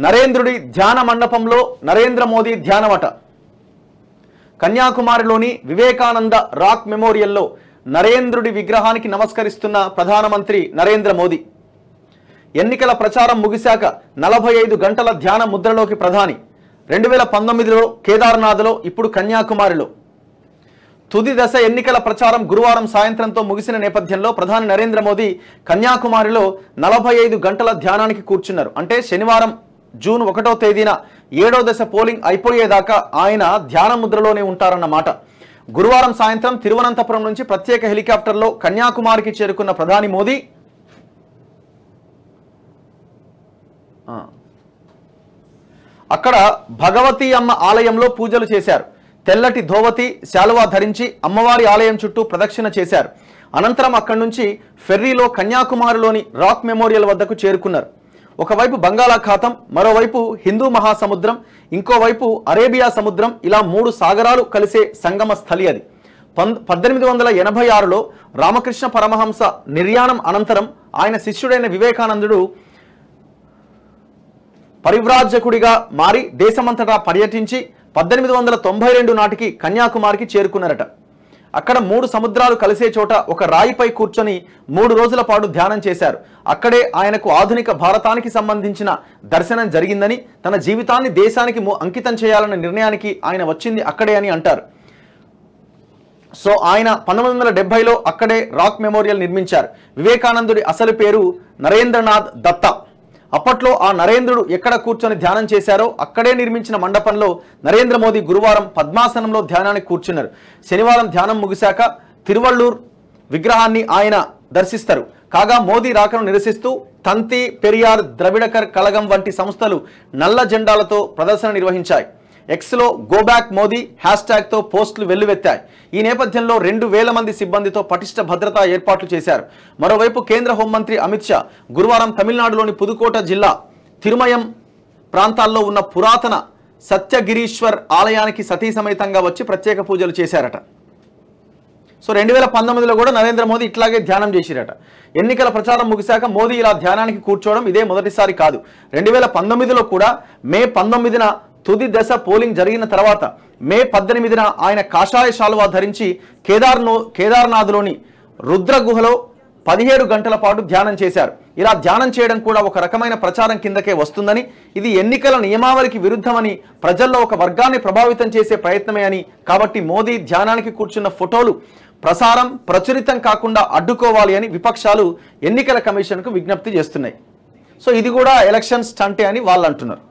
నరేంద్రుడి ధ్యాన మండపంలో నరేంద్ర మోదీ ధ్యానమట. కన్యాకుమారిలోని వివేకానంద రాక్ మెమోరియల్లో నరేంద్రుడి విగ్రహానికి నమస్కరిస్తున్న ప్రధానమంత్రి నరేంద్ర మోదీ. ఎన్నికల ప్రచారం ముగిశాక 45 గంటల ధ్యాన ముద్రలోకి ప్రధాని. 2019లో కేదార్నాథ్లో, ఇప్పుడు కన్యాకుమారిలో. తుది దశ ఎన్నికల ప్రచారం గురువారం సాయంత్రంతో ముగిసిన నేపథ్యంలో ప్రధాని నరేంద్ర మోదీ కన్యాకుమారిలో 45 గంటల ధ్యానానికి కూర్చున్నారు. అంటే శనివారం జూన్ 1వ తేదీన 7వ దశ పోలింగ్ అయిపోయేదాకా ఆయన ధ్యాన ముద్రలోనే ఉంటారన్నమాట. గురువారం సాయంత్రం తిరువనంతపురం నుంచి ప్రత్యేక హెలికాప్టర్లో కన్యాకుమారికి చేరుకున్న ప్రధాని మోదీ అక్కడ భగవతి అమ్మ ఆలయంలో పూజలు చేశారు. తెల్లటి ధోవతి శాలువా ధరించి అమ్మవారి ఆలయం చుట్టూ ప్రదక్షిణ చేశారు. అనంతరం అక్కడి నుంచి ఫెర్రీలో కన్యాకుమారిలోని రాక్ మెమోరియల్ వద్దకు చేరుకున్నారు. ఒకవైపు బంగాళాఖాతం, మరోవైపు హిందూ మహాసముద్రం, ఇంకోవైపు అరేబియా సముద్రం, ఇలా 3 సాగరాలు కలిసే సంగమ స్థలి అది. 1886లో రామకృష్ణ పరమహంస నిర్యాణం అనంతరం ఆయన శిష్యుడైన వివేకానందుడు పరివ్రాజకుడిగా మారి దేశమంతటా పర్యటించి 1892 నాటికి కన్యాకుమారికి చేరుకున్నారట. అక్కడ 3 సముద్రాలు కలిసే చోట ఒక రాయిపై కూర్చొని 3 రోజుల పాటు ధ్యానం చేశారు. అక్కడే ఆయనకు ఆధునిక భారతానికి సంబంధించిన దర్శనం జరిగిందని, తన జీవితాన్ని దేశానికి అంకితం చేయాలన్న నిర్ణయానికి ఆయన వచ్చింది అక్కడే అని అంటారు. సో ఆయన 1970లో అక్కడే రాక్ మెమోరియల్ నిర్మించారు. వివేకానందుడి అసలు పేరు నరేంద్రనాథ్ దత్తా. అప్పట్లో ఆ నరేంద్రుడు ఎక్కడ కూర్చొని ధ్యానం చేశారో అక్కడే నిర్మించిన మండపంలో నరేంద్ర మోదీ గురువారం పద్మాసనంలో ధ్యానానికి కూర్చున్నారు. శనివారం ధ్యానం ముగిశాక తిరువళ్ళూర్ విగ్రహాన్ని ఆయన దర్శిస్తారు. కాగా మోదీ రాకను నిరసిస్తూ తంతి, పెరియార్, ద్రవిడకర్ కళగం వంటి సంస్థలు నల్ల జెండాలతో ప్రదర్శన నిర్వహించాయి. ఎక్స్లో గోబ్యాక్ మోదీ హ్యాష్ట్యాగ్తో పోస్టులు వెల్లువెత్తాయి. ఈ నేపథ్యంలో 2000 మంది సిబ్బందితో పటిష్ట భద్రతా ఏర్పాట్లు చేశారు. మరోవైపు కేంద్ర హోంమంత్రి అమిత్ షా గురువారం తమిళనాడులోని పుదుకోట జిల్లా తిరుమయం ప్రాంతాల్లో ఉన్న పురాతన సత్యగిరీశ్వర్ ఆలయానికి సతీ సమేతంగా వచ్చి ప్రత్యేక పూజలు చేశారట. సో 2019లో కూడా నరేంద్ర మోదీ ఇట్లాగే ధ్యానం చేసిరట. ఎన్నికల ప్రచారం ముగిశాక మోదీ ఇలా ధ్యానానికి కూర్చోవడం ఇదే మొదటిసారి కాదు. 2019లో కూడా మే 19న తుది దశ పోలింగ్ జరిగిన తర్వాత మే 18న ఆయన కాషాయ శాలువా ధరించి కేదార్నాథ్లోని రుద్ర గుహలో 17 గంటల పాటు ధ్యానం చేశారు. ఇలా ధ్యానం చేయడం కూడా ఒక రకమైన ప్రచారం కిందకే వస్తుందని, ఇది ఎన్నికల నియమావళికి విరుద్ధమని, ప్రజల్లో ఒక వర్గాన్ని ప్రభావితం చేసే ప్రయత్నమే అని, కాబట్టి మోదీ ధ్యానానికి కూర్చున్న ఫోటోలు ప్రచురితం కాకుండా అడ్డుకోవాలి అని విపక్షాలు ఎన్నికల కమిషన్కు విజ్ఞప్తి చేస్తున్నాయి. సో ఇది కూడా ఎలక్షన్ స్టంటే అని వాళ్ళు అంటున్నారు.